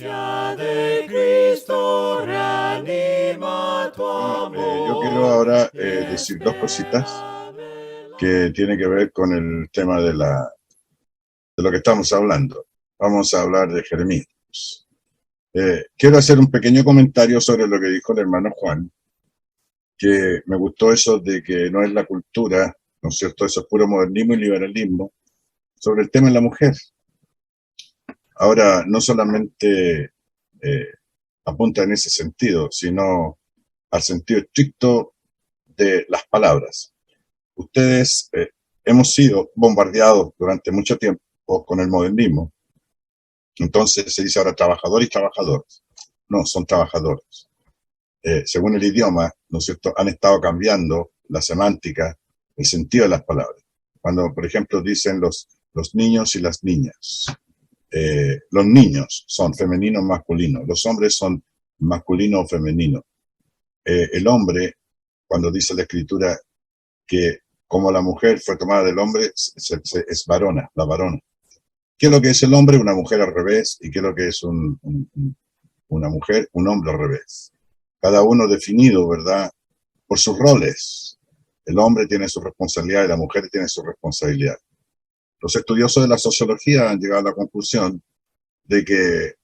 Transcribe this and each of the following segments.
gracia de Cristo reanima tu amor. Yo quiero ahora decir dos cositas que tienen que ver con el tema de lo que estamos hablando. Vamos a hablar de Jeremías. Quiero hacer un pequeño comentario sobre lo que dijo el hermano Juan, que me gustó eso de que no es la cultura, ¿no es cierto? Eso es puro modernismo y liberalismo, sobre el tema de la mujer. Ahora, no solamente apunta en ese sentido, sino al sentido estricto de las palabras. Ustedes hemos sido bombardeados durante mucho tiempo con el modernismo. Entonces se dice ahora trabajador y trabajadores. No, son trabajadores. Según el idioma, ¿no es cierto?, han estado cambiando la semántica, el sentido de las palabras. Cuando, por ejemplo, dicen los niños y las niñas. Los niños son femenino o masculino, los hombres son masculino o femenino. El hombre, cuando dice la escritura que como la mujer fue tomada del hombre, es varona, la varona. ¿Qué es lo que es el hombre? Una mujer al revés. ¿Y qué es lo que es una mujer? Un hombre al revés. Cada uno definido, ¿verdad?, por sus roles. El hombre tiene su responsabilidad y la mujer tiene su responsabilidad. Los estudiosos de la sociología han llegado a la conclusión de que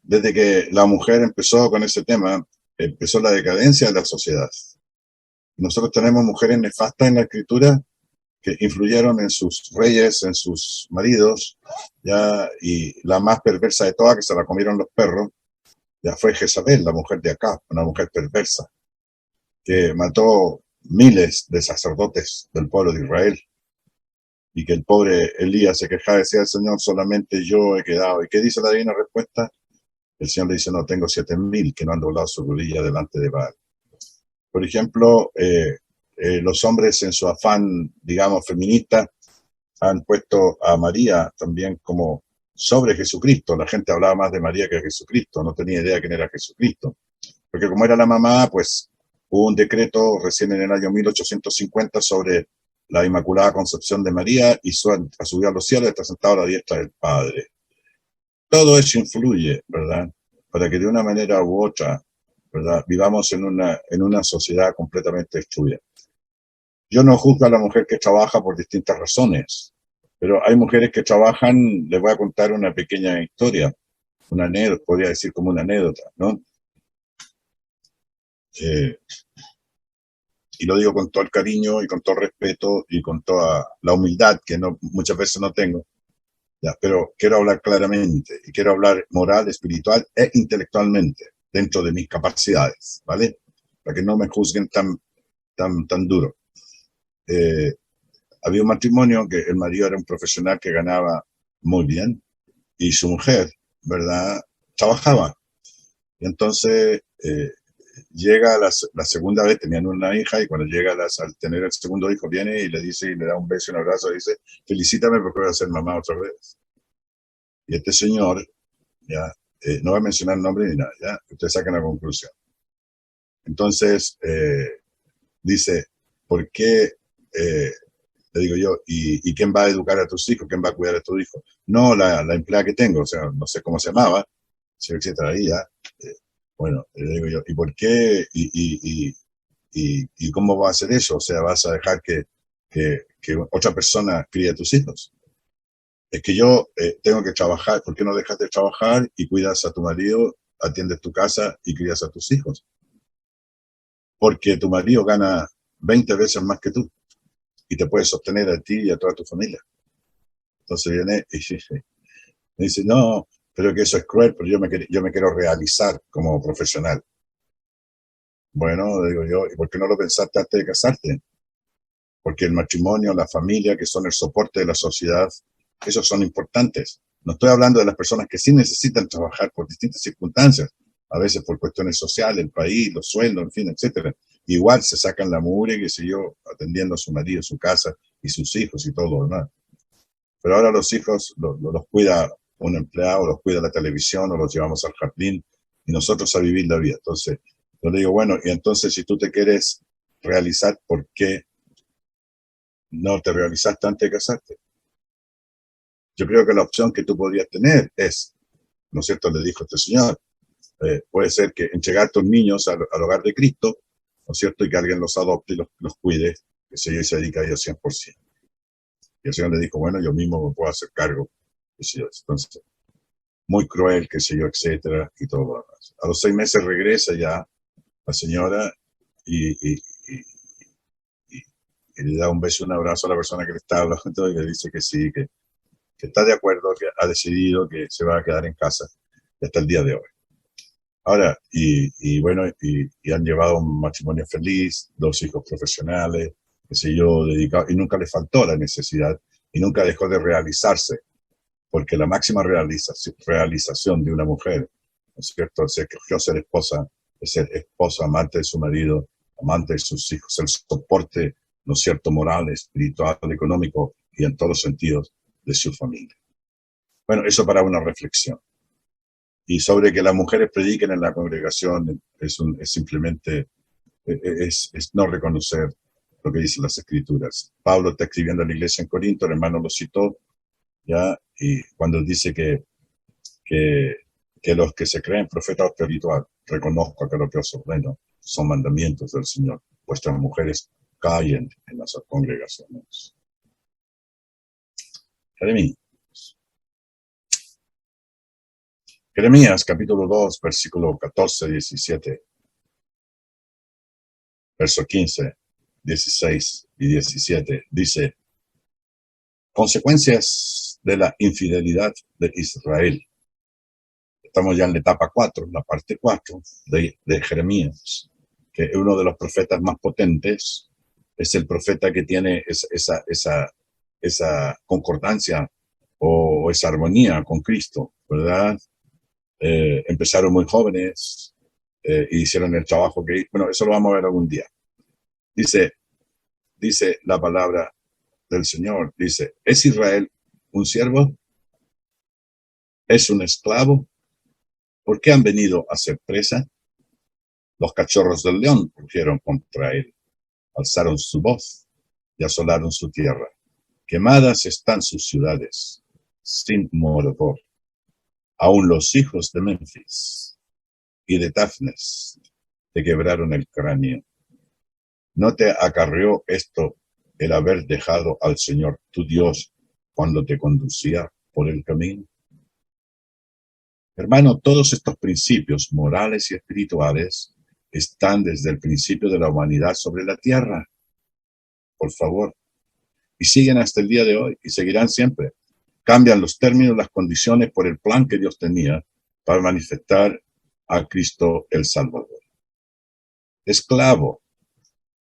desde que la mujer empezó con ese tema, empezó la decadencia de la sociedad. Nosotros tenemos mujeres nefastas en la escritura que influyeron en sus reyes, en sus maridos, ya, y la más perversa de todas, que se la comieron los perros, ya fue Jezabel, la mujer de Acab, una mujer perversa, que mató miles de sacerdotes del pueblo de Israel, y que el pobre Elías se quejaba y decía: el Señor, solamente yo he quedado. ¿Y qué dice la divina respuesta? El Señor le dice: no, tengo 7.000 que no han doblado su rodilla delante de Baal. Por ejemplo, los hombres en su afán, digamos, feminista, han puesto a María también como sobre Jesucristo. La gente hablaba más de María que de Jesucristo, no tenía idea quién era Jesucristo. Porque como era la mamá, pues hubo un decreto recién en el año 1850 sobre la Inmaculada Concepción de María y subió a los cielos y está sentado a la diestra del Padre. Todo eso influye, ¿verdad?, para que de una manera u otra, ¿verdad?, vivamos en una sociedad completamente destruida. Yo no juzgo a la mujer que trabaja por distintas razones, pero hay mujeres que trabajan. Les voy a contar una pequeña historia, una anécdota, podría decir como una anécdota, ¿no? Y lo digo con todo el cariño y con todo el respeto y con toda la humildad que muchas veces no tengo, ¿ya? Pero quiero hablar claramente y quiero hablar moral, espiritual e intelectualmente dentro de mis capacidades, ¿vale? Para que no me juzguen tan duro. Había un matrimonio que el marido era un profesional que ganaba muy bien y su mujer, ¿verdad?, trabajaba. Y entonces llega la segunda vez, tenían una hija, y cuando llega al tener el segundo hijo, viene y le dice, y le da un beso y un abrazo, y dice: felicítame porque voy a ser mamá otra vez. Y este señor, ya, no va a mencionar nombre ni nada, ya, ustedes sacan la conclusión. Entonces, dice: ¿por qué? Le digo yo: ¿y quién va a educar a tus hijos? ¿Quién va a cuidar a tus hijos? No, la empleada que tengo, o sea, no sé cómo se llamaba, etcétera, ahí ya. Bueno, le digo yo: ¿y por qué? ¿Y cómo va a hacer eso? O sea, ¿vas a dejar que otra persona críe a tus hijos? Es que yo tengo que trabajar. ¿Por qué no dejas de trabajar y cuidas a tu marido, atiendes tu casa y crías a tus hijos? Porque tu marido gana 20 veces más que tú y te puede sostener a ti y a toda tu familia. Entonces viene y me dice: no, pero que eso es cruel, pero yo me quiero realizar como profesional. Bueno, digo yo, ¿y por qué no lo pensaste antes de casarte? Porque el matrimonio, la familia, que son el soporte de la sociedad, esos son importantes. No estoy hablando de las personas que sí necesitan trabajar por distintas circunstancias, a veces por cuestiones sociales, el país, los sueldos, en fin, etcétera. Igual se sacan la mugre, qué sé yo, atendiendo a su marido, su casa y sus hijos y todo lo demás. Pero ahora los hijos los cuida un empleado, los cuida la televisión, o los llevamos al jardín y nosotros a vivir la vida. Entonces, yo le digo: bueno, y entonces si tú te quieres realizar, ¿por qué no te realizaste antes de casarte? Yo creo que la opción que tú podrías tener es ¿no es cierto?, le dijo este señor, puede ser que entregar a tus niños al hogar de Cristo, ¿no es cierto?, y que alguien los adopte y los cuide, que se dedica a ellos 100%. Y el señor le dijo, bueno, yo mismo me puedo hacer cargo, qué sé yo. Entonces, muy cruel, qué sé yo, etcétera, y todo lo demás. A los 6 meses regresa ya la señora y le da un beso y un abrazo a la persona que le está hablando y le dice que sí, que está de acuerdo, que ha decidido que se va a quedar en casa hasta el día de hoy. Ahora, bueno, y han llevado un matrimonio feliz, 2 hijos profesionales, qué sé yo, dedicados, y nunca le faltó la necesidad y nunca dejó de realizarse, porque la máxima realización de una mujer, ¿no es cierto?, es ser esposa, es ser esposa, amante de su marido, amante de sus hijos, el soporte, ¿no es cierto?, moral, espiritual, económico y en todos los sentidos de su familia. Bueno, eso para una reflexión. Y sobre que las mujeres prediquen en la congregación es simplemente no reconocer lo que dicen las escrituras. Pablo está escribiendo a la iglesia en Corinto, el hermano lo citó, ¿ya? Y cuando dice que los que se creen profetas espirituales, reconozco que lo que os ordeno son mandamientos del Señor. Vuestras mujeres callen en las congregaciones. Jeremías capítulo 2, versículo 14, 17, verso 15, 16 y 17, dice, consecuencias de la infidelidad de Israel. Estamos ya en la etapa 4, la parte 4 de Jeremías, que es uno de los profetas más potentes, es el profeta que tiene esa concordancia o esa armonía con Cristo, ¿verdad? Empezaron muy jóvenes, hicieron el trabajo que... Bueno, eso lo vamos a ver algún día. Dice la palabra del Señor, dice, ¿es Israel un siervo? ¿Es un esclavo? ¿Por qué han venido a ser presa? Los cachorros del león rugieron contra él, alzaron su voz y asolaron su tierra. Quemadas están sus ciudades, sin morador. Aún los hijos de Memphis y de Tafnes te quebraron el cráneo. ¿No te acarreó esto el haber dejado al Señor tu Dios cuando te conducía por el camino? Hermano, todos estos principios morales y espirituales están desde el principio de la humanidad sobre la tierra. Por favor. Y siguen hasta el día de hoy y seguirán siempre. Cambian los términos, las condiciones por el plan que Dios tenía para manifestar a Cristo el Salvador. Esclavo.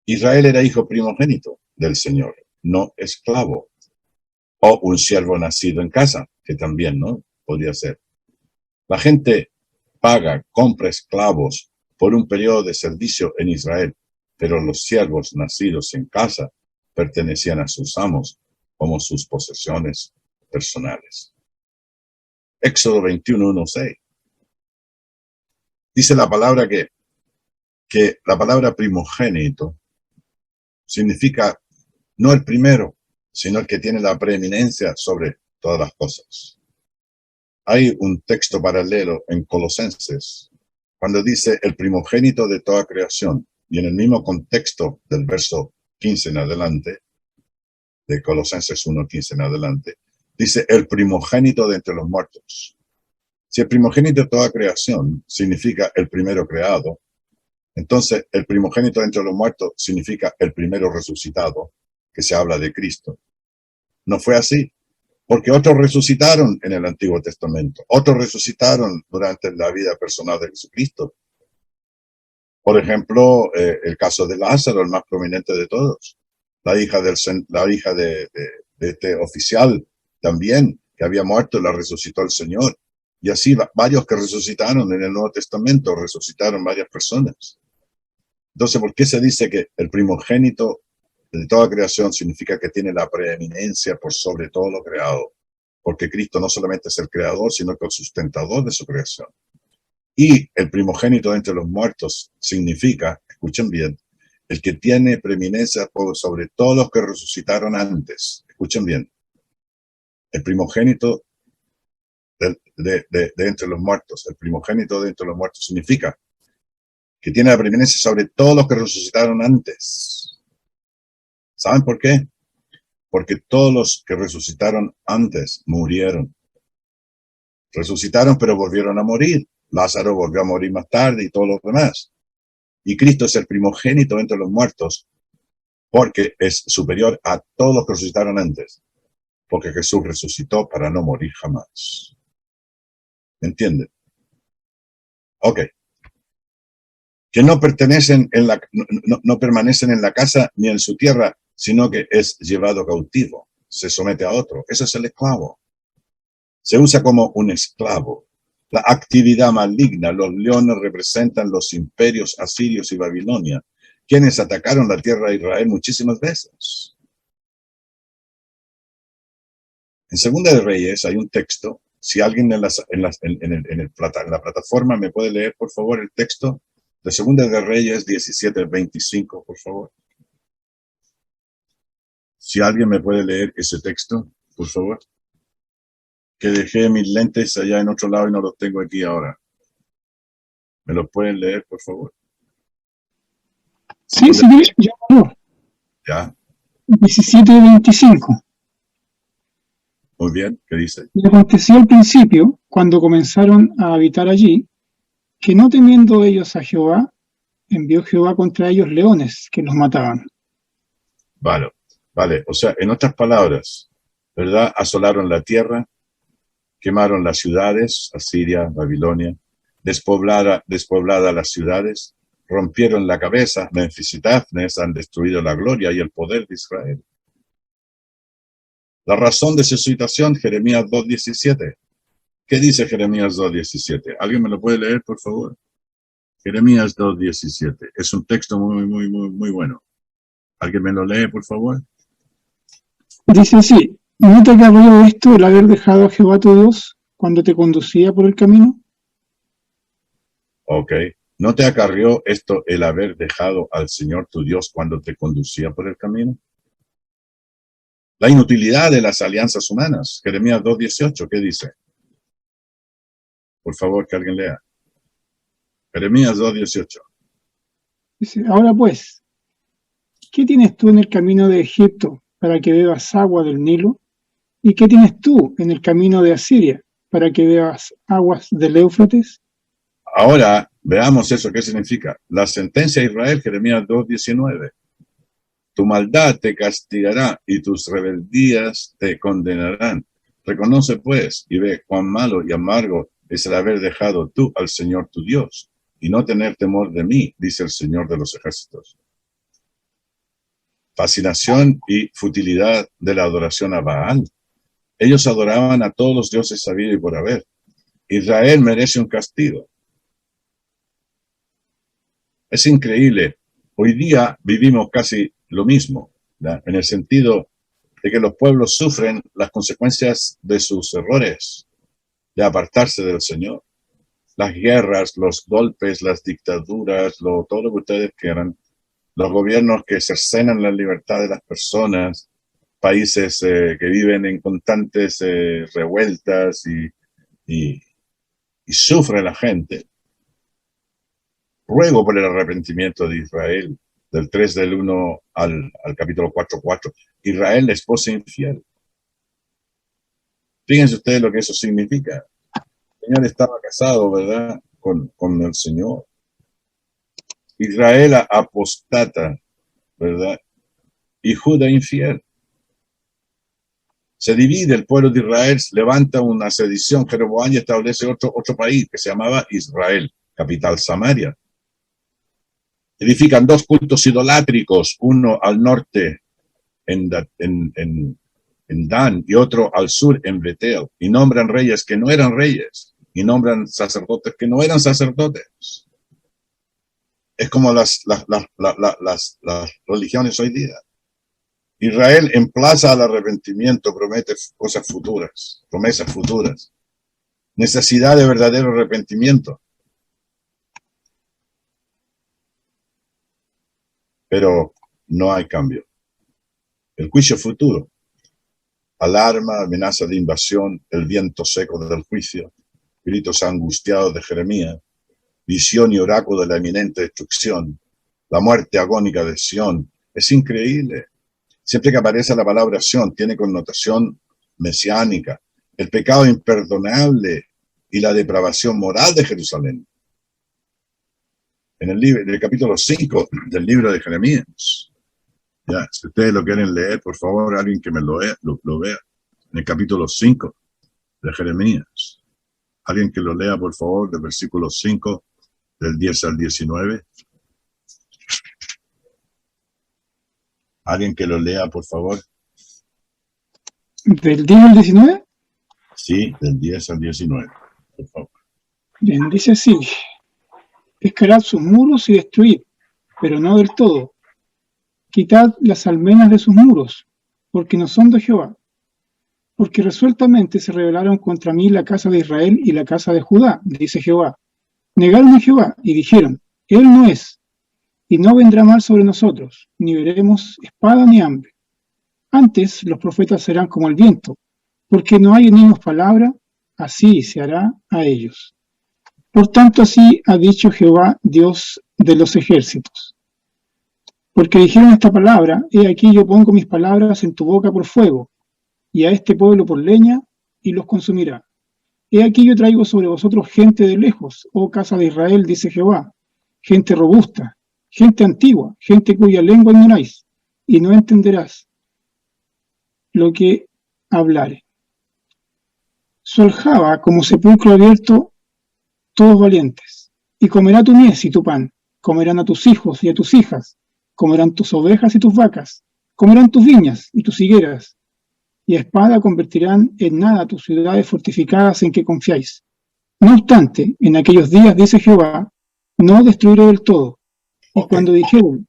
Israel era hijo primogénito del Señor, no esclavo. O un siervo nacido en casa, que también, ¿no? Podría ser. La gente compra esclavos por un periodo de servicio en Israel, pero los siervos nacidos en casa pertenecían a sus amos como sus posesiones personales. Éxodo 21:1-6. Dice la palabra que la palabra primogénito significa no el primero, sino el que tiene la preeminencia sobre todas las cosas. Hay un texto paralelo en Colosenses, cuando dice el primogénito de toda creación, y en el mismo contexto del verso 15 en adelante, de Colosenses 1:15 en adelante, dice el primogénito de entre los muertos. Si el primogénito de toda creación significa el primero creado, entonces el primogénito de entre los muertos significa el primero resucitado, que se habla de Cristo. No fue así. Porque otros resucitaron en el Antiguo Testamento, otros resucitaron durante la vida personal de Jesucristo. Por ejemplo, el caso de Lázaro, el más prominente de todos. La hija de este oficial también, que había muerto, la resucitó el Señor. Y así varios que resucitaron en el Nuevo Testamento, resucitaron varias personas. Entonces, ¿por qué se dice que el primogénito de toda creación significa que tiene la preeminencia por sobre todo lo creado? Porque Cristo no solamente es el creador, sino que el sustentador de su creación. Y el primogénito entre los muertos significa, escuchen bien, el que tiene preeminencia por sobre todos los que resucitaron antes. Escuchen bien. El primogénito de entre los muertos, el primogénito de entre los muertos, significa que tiene la preeminencia sobre todos los que resucitaron antes. ¿Saben por qué? Porque todos los que resucitaron antes murieron. Resucitaron, pero volvieron a morir. Lázaro volvió a morir más tarde y todos los demás. Y Cristo es el primogénito entre los muertos porque es superior a todos los que resucitaron antes. Porque Jesús resucitó para no morir jamás. ¿Me entienden? Ok. Que no pertenecen no permanecen en la casa ni en su tierra, sino que es llevado cautivo, se somete a otro. Eso es el esclavo. Se usa como un esclavo. La actividad maligna, los leones representan los imperios asirios y Babilonia, quienes atacaron la tierra de Israel muchísimas veces. En Segunda de Reyes hay un texto. Si alguien en la plataforma me puede leer, por favor, el texto de Segunda de Reyes 17:25, por favor. Si alguien me puede leer ese texto, por favor. Que dejé mis lentes allá en otro lado y no los tengo aquí ahora. ¿Me los pueden leer, por favor? Sí, sí, yo leo. Ya, 17:25. muy bien. ¿Qué dice? Y aconteció al principio, cuando comenzaron a habitar allí, que no temiendo ellos a Jehová, envió Jehová contra ellos leones que los mataban. Vale, vale. O sea, en otras palabras, ¿verdad? Asolaron la tierra, quemaron las ciudades, Asiria, Babilonia, despoblada las ciudades, rompieron la cabeza, Memphis y Tafnes han destruido la gloria y el poder de Israel. La razón de su situación, Jeremías 2:17. ¿Qué dice Jeremías 2:17? ¿Alguien me lo puede leer, por favor? Jeremías 2:17. Es un texto muy bueno. ¿Alguien me lo lee, por favor? Dice así: ¿no te acarreó esto el haber dejado a Jehová tu Dios cuando te conducía por el camino? Ok. ¿No te acarrió esto el haber dejado al Señor tu Dios cuando te conducía por el camino? La inutilidad de las alianzas humanas. Jeremías 2:18, ¿qué dice? Por favor, que alguien lea. Jeremías 2:18. Dice: ahora pues, ¿qué tienes tú en el camino de Egipto para que bebas agua del Nilo? ¿Y qué tienes tú en el camino de Asiria para que bebas aguas del Éufrates? Ahora veamos eso, ¿qué significa? La sentencia de Israel, Jeremías 2:19. Tu maldad te castigará y tus rebeldías te condenarán. Reconoce pues y ve cuán malo y amargo es el haber dejado tú al Señor tu Dios y no tener temor de mí, dice el Señor de los ejércitos. Fascinación y futilidad de la adoración a Baal. Ellos adoraban a todos los dioses sabidos y por haber. Israel merece un castigo. Es increíble. Hoy día vivimos casi lo mismo, ¿verdad? En el sentido de que los pueblos sufren las consecuencias de sus errores, de apartarse del Señor. Las guerras, los golpes, las dictaduras, todo lo que ustedes quieran, los gobiernos que cercenan la libertad de las personas, países que viven en constantes revueltas y sufre la gente. Ruego por el arrepentimiento de Israel, del 3 del 1 al capítulo 4:4. Israel, la esposa infiel. Fíjense ustedes lo que eso significa. El Señor estaba casado, ¿verdad? Con el Señor. Israel apostata, ¿verdad? Y Judá infiel. Se divide el pueblo de Israel, levanta una sedición, Jeroboam, y establece otro país que se llamaba Israel, capital Samaria. Edifican dos cultos idolátricos, uno al norte en Dan y otro al sur en Betel, y nombran reyes que no eran reyes, y nombran sacerdotes que no eran sacerdotes. Es como las religiones hoy día. Israel emplaza al arrepentimiento, promete cosas futuras, promesas futuras. Necesidad de verdadero arrepentimiento. Pero no hay cambio. El juicio futuro. alarma, amenaza de invasión, el viento seco del juicio, gritos angustiados de Jeremías, visión y oráculo de la eminente destrucción, la muerte agónica de Sión. Es increíble. Siempre que aparece la palabra Sión, tiene connotación mesiánica, el pecado imperdonable y la depravación moral de Jerusalén. En el capítulo 5 del libro de Jeremías. Ya, si ustedes lo quieren leer, por favor, alguien que me lo vea. En el capítulo 5 de Jeremías. Alguien que lo lea, por favor, del versículo 5, del 10 al 19. Alguien que lo lea, por favor. ¿Del 10 al 19? Sí, del 10 al 19, por favor. Bien, dice así: escalad sus muros y destruid, pero no del todo. Quitad las almenas de sus muros, porque no son de Jehová. Porque resueltamente se rebelaron contra mí la casa de Israel y la casa de Judá, dice Jehová. Negaron a Jehová y dijeron: Él no es, y no vendrá mal sobre nosotros, ni veremos espada ni hambre. Antes los profetas serán como el viento, porque no hay en ellos palabra, así se hará a ellos. Por tanto, así ha dicho Jehová, Dios de los ejércitos. Porque dijeron esta palabra: he aquí yo pongo mis palabras en tu boca por fuego, y a este pueblo por leña, y los consumirá. He aquí yo traigo sobre vosotros gente de lejos, oh casa de Israel, dice Jehová, gente robusta, gente antigua, gente cuya lengua ignoráis, y no entenderás lo que hablare. Soljaba como sepulcro abierto todos valientes, y comerá tu mies y tu pan, comerán a tus hijos y a tus hijas, comerán tus ovejas y tus vacas, comerán tus viñas y tus higueras, y a espada convertirán en nada tus ciudades fortificadas en que confiáis. No obstante, en aquellos días, dice Jehová, no destruiré del todo. Y cuando dijeron: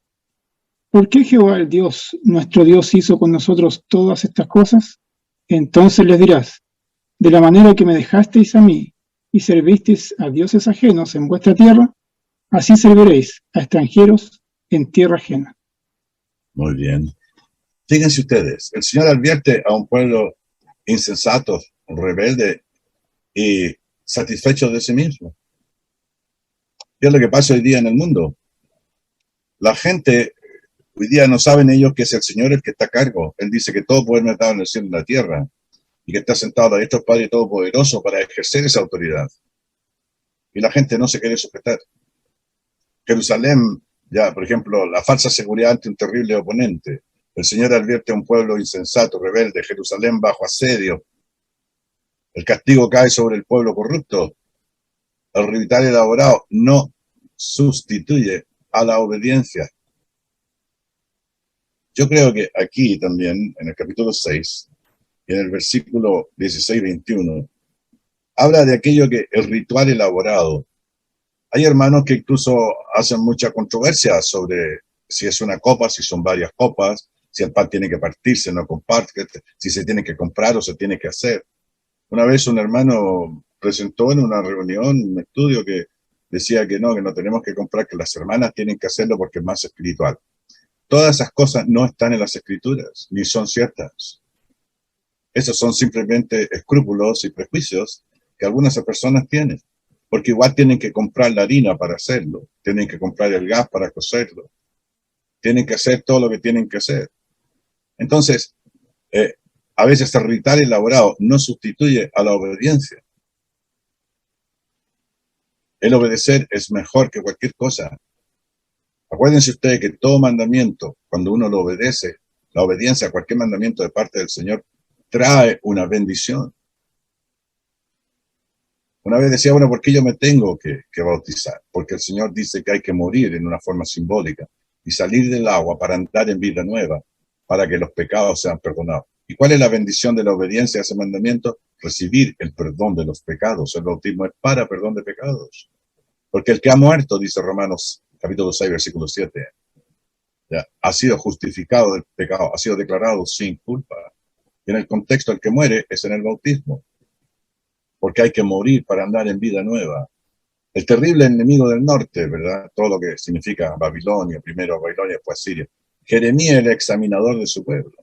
¿por qué Jehová el Dios, nuestro Dios, hizo con nosotros todas estas cosas? Entonces les dirás: de la manera que me dejasteis a mí y servisteis a dioses ajenos en vuestra tierra, así serviréis a extranjeros en tierra ajena. Muy bien. Fíjense ustedes, el Señor advierte a un pueblo insensato, rebelde y satisfecho de sí mismo. ¿Qué es lo que pasa hoy día en el mundo? La gente, hoy día no saben ellos que es el Señor el que está a cargo. Él dice que todo poder me ha dado en el cielo y en la tierra, y que está sentado a la derecha del Padre Todopoderoso para ejercer esa autoridad. Y la gente no se quiere sujetar. Jerusalén, ya, por ejemplo, la falsa seguridad ante un terrible oponente. El Señor advierte a un pueblo insensato, rebelde, Jerusalén bajo asedio. El castigo cae sobre el pueblo corrupto. El revitalizador elaborado no sustituye a la obediencia. Yo creo que aquí también, en el capítulo 6, y en el versículo 16-21, habla de aquello que el ritual elaborado. Hay hermanos que incluso hacen mucha controversia sobre si es una copa, si son varias copas, si el pan tiene que partirse, no comparte, si se tiene que comprar o se tiene que hacer. Una vez un hermano presentó en una reunión un estudio que decía que no tenemos que comprar, que las hermanas tienen que hacerlo porque es más espiritual. Todas esas cosas no están en las escrituras, ni son ciertas. Esos son simplemente escrúpulos y prejuicios que algunas personas tienen, porque igual tienen que comprar la harina para hacerlo, tienen que comprar el gas para cocerlo, tienen que hacer todo lo que tienen que hacer. Entonces, a veces el ritual elaborado no sustituye a la obediencia. El obedecer es mejor que cualquier cosa. Acuérdense ustedes que todo mandamiento, cuando uno lo obedece, la obediencia a cualquier mandamiento de parte del Señor, trae una bendición. Una vez decía, bueno, ¿por qué yo me tengo que bautizar? Porque el Señor dice que hay que morir en una forma simbólica y salir del agua para andar en vida nueva, para que los pecados sean perdonados. ¿Y cuál es la bendición de la obediencia a ese mandamiento? Recibir el perdón de los pecados. El bautismo es para perdón de pecados. Porque el que ha muerto, dice Romanos capítulo 6, versículo 7, ya, ha sido justificado del pecado, ha sido declarado sin culpa. Y en el contexto, el que muere es en el bautismo. Porque hay que morir para andar en vida nueva. El terrible enemigo del norte, ¿verdad? Todo lo que significa Babilonia, primero Babilonia, después Siria. Jeremías, el examinador de su pueblo.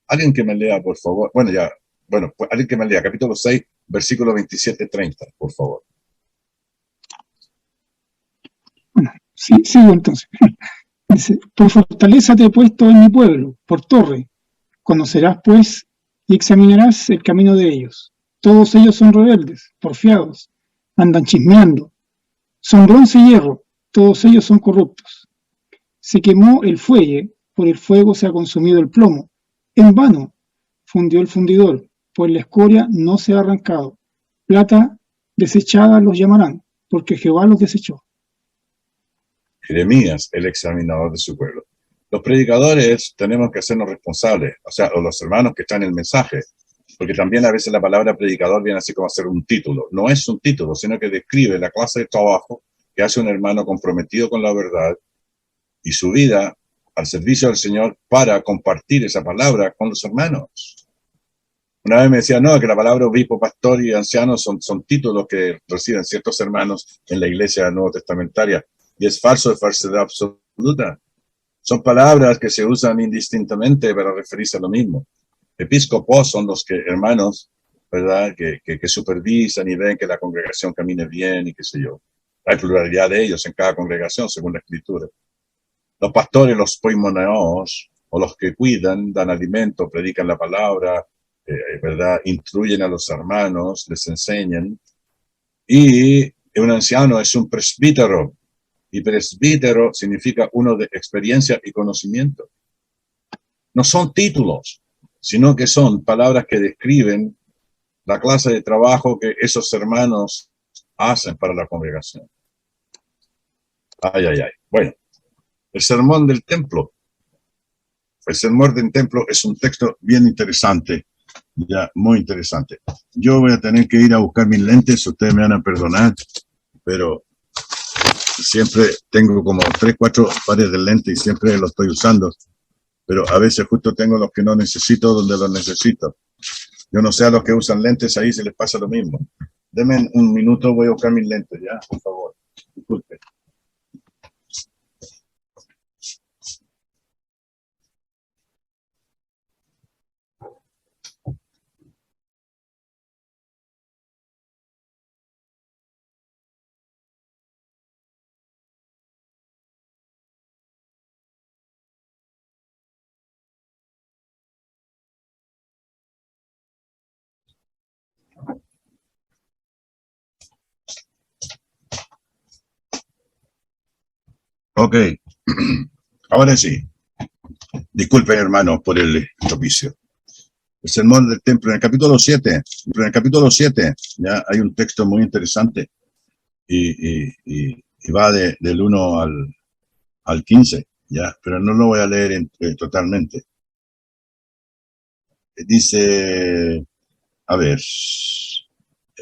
Alguien que me lea, por favor. Pues alguien que me lea, capítulo 6, versículo 27-30, por favor. Bueno, sí, sigo entonces. Dice, por fortaleza te he puesto en mi pueblo, por torre. Conocerás, pues, y examinarás el camino de ellos. Todos ellos son rebeldes, porfiados, andan chismeando. Son bronce y hierro, todos ellos son corruptos. Se quemó el fuelle, por el fuego se ha consumido el plomo. En vano fundió el fundidor, pues la escoria no se ha arrancado. Plata desechada los llamarán, porque Jehová los desechó. Jeremías, el examinador de su pueblo. Los predicadores tenemos que hacernos responsables, o los hermanos que están en el mensaje, porque también a veces la palabra predicador viene así como a ser un título. No es un título, sino que describe la clase de trabajo que hace un hermano comprometido con la verdad y su vida al servicio del Señor para compartir esa palabra con los hermanos. Una vez me decía, no, que la palabra obispo, pastor y anciano son títulos que reciben ciertos hermanos en la iglesia nuevo testamentaria, y es falso, de falsedad absoluta. Son palabras que se usan indistintamente para referirse a lo mismo. Episcopos son los hermanos, ¿verdad?, que supervisan y ven que la congregación camine bien y qué sé yo. Hay pluralidad de ellos en cada congregación, según la Escritura. Los pastores, los poimoneos, o los que cuidan, dan alimento, predican la palabra, ¿verdad?, instruyen a los hermanos, les enseñan. Y un anciano es un presbítero, y presbítero significa uno de experiencia y conocimiento. No son títulos, sino que son palabras que describen la clase de trabajo que esos hermanos hacen para la congregación. Bueno, el sermón del templo. El sermón del templo es un texto bien interesante, ya muy interesante. Yo voy a tener que ir a buscar mis lentes, ustedes me van a perdonar, pero siempre tengo como 3, 4 pares de lentes y siempre los estoy usando, pero a veces justo tengo los que no necesito donde los necesito. Yo no sé a los que usan lentes, ahí se les pasa lo mismo. Denme un minuto, voy a buscar mis lentes, ya, por favor. Disculpe. Ok, ahora sí. Disculpen, hermanos, por el propicio. El sermón del templo, en el capítulo 7, ya hay un texto muy interesante y va del 1 al 15, ya, pero no lo voy a leer totalmente. Dice, a ver,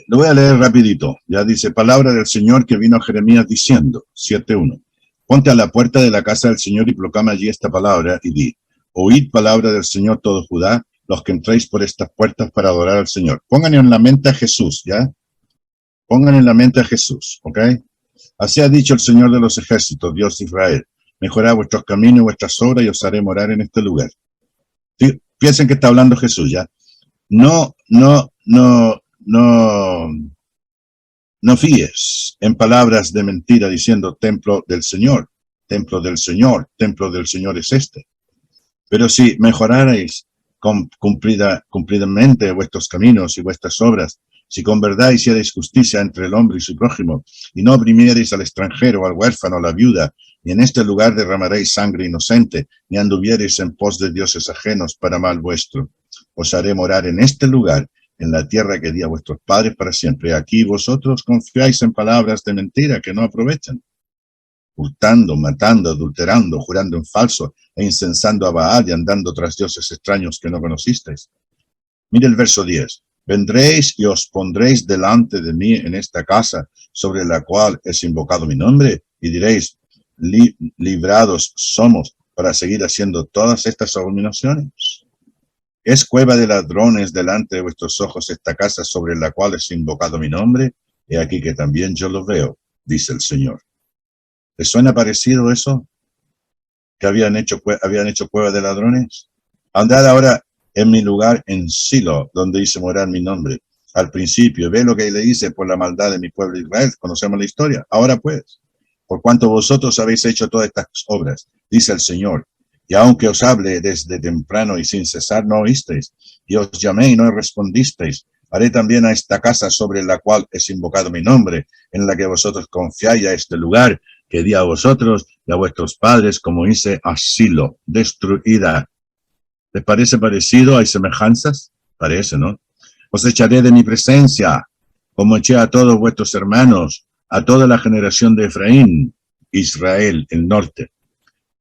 lo voy a leer rapidito, ya dice, palabra del Señor que vino a Jeremías diciendo, 7:1. Ponte a la puerta de la casa del Señor y proclama allí esta palabra y di, oíd palabra del Señor todo Judá, los que entréis por estas puertas para adorar al Señor. Pongan en la mente a Jesús, ¿ya? Pongan en la mente a Jesús, ¿ok? Así ha dicho el Señor de los ejércitos, Dios de Israel. Mejorad vuestros caminos y vuestras obras y os haré morar en este lugar. ¿Sí? Piensen que está hablando Jesús, ¿ya? No fíes en palabras de mentira diciendo templo del Señor, templo del Señor, templo del Señor es este. Pero si mejorarais cumplidamente vuestros caminos y vuestras obras, si con verdad hicierais justicia entre el hombre y su prójimo, y no oprimierais al extranjero, al huérfano, a la viuda, y en este lugar derramaréis sangre inocente, ni anduvierais en pos de dioses ajenos para mal vuestro, os haré morar en este lugar, en la tierra que di a vuestros padres para siempre. Aquí vosotros confiáis en palabras de mentira que no aprovechan, hurtando, matando, adulterando, jurando en falso e incensando a Baal y andando tras dioses extraños que no conocisteis. Mire el verso 10. Vendréis y os pondréis delante de mí en esta casa sobre la cual es invocado mi nombre y diréis, librados somos para seguir haciendo todas estas abominaciones. ¿Es cueva de ladrones delante de vuestros ojos esta casa sobre la cual es invocado mi nombre? He aquí que también yo lo veo, dice el Señor. ¿Les suena parecido eso? ¿Que habían hecho cueva de ladrones? Andad ahora en mi lugar en Silo, donde hice morar mi nombre. Al principio, ve lo que le hice por la maldad de mi pueblo Israel. Conocemos la historia. Ahora pues, por cuanto vosotros habéis hecho todas estas obras, dice el Señor, y aunque os hable desde temprano y sin cesar, no oísteis, y os llamé y no respondisteis, haré también a esta casa sobre la cual es invocado mi nombre, en la que vosotros confiáis, a este lugar que di a vosotros y a vuestros padres, como hice a Silo, destruida. ¿Les parece parecido? ¿Hay semejanzas? Parece, ¿no? Os echaré de mi presencia, como eché a todos vuestros hermanos, a toda la generación de Efraín, Israel, el norte.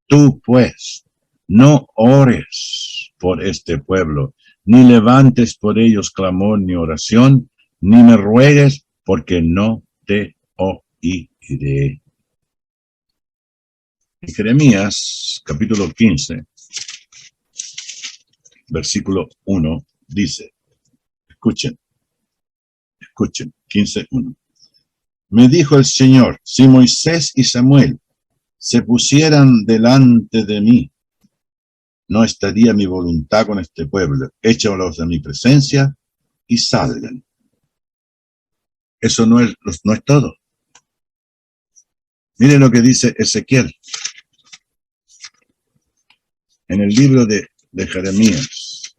Tú, pues, no ores por este pueblo, ni levantes por ellos clamor ni oración, ni me ruegues, porque no te oiré. En Jeremías, capítulo 15, versículo 1, dice, escuchen, 15:1. Me dijo el Señor, si Moisés y Samuel se pusieran delante de mí, no estaría mi voluntad con este pueblo. Échalos de mi presencia y salgan. Eso no es todo. Miren lo que dice Ezequiel. En el libro de Jeremías,